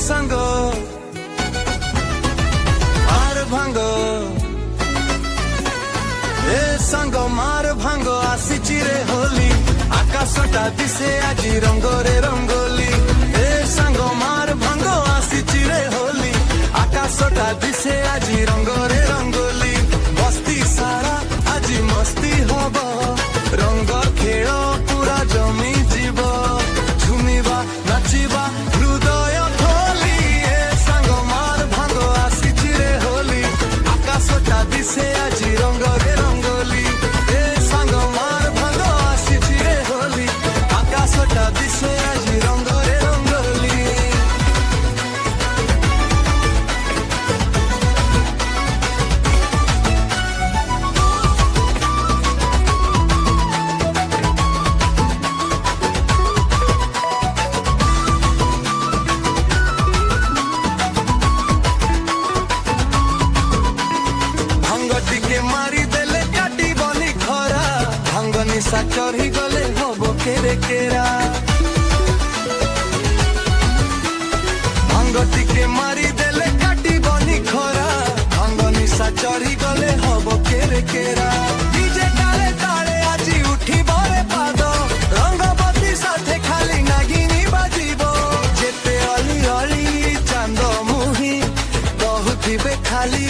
सांग मार भांग ए सांग मार भांग आसीची रे होली आकाशटा दिसे आजी रंगरे रंगोली ए सांग मार भांग आसीची रे होली आकाशटा दिसे आजी रंगरे रंगोली बस्ती सारा आजी मस्ती हब रंग खेल पूरा जमी जीव झुमिबा नाचिबा हृदय खोली ए सांग मार भांग आसीची रे होली आकाशटा दिसे आजी रंगरे रंगोली ए सांग मार भांग आसीची रे होली आकाशटा दिसे आजी रंगरे रंगोली टिके मारी देले काटी बनी खरा भांग निशा चढ़ी गले हबो केरे केरा भांग टिके मारी देले काटी बनी खरा भांग निशा चढ़ी गले हबो केरे केरा डीजे ताले ताले आजी उठी बरे पाद रंगबती साथे खाली नागिनी बाजिबो जेते अली अली चांद मुही बहुथिबे खाली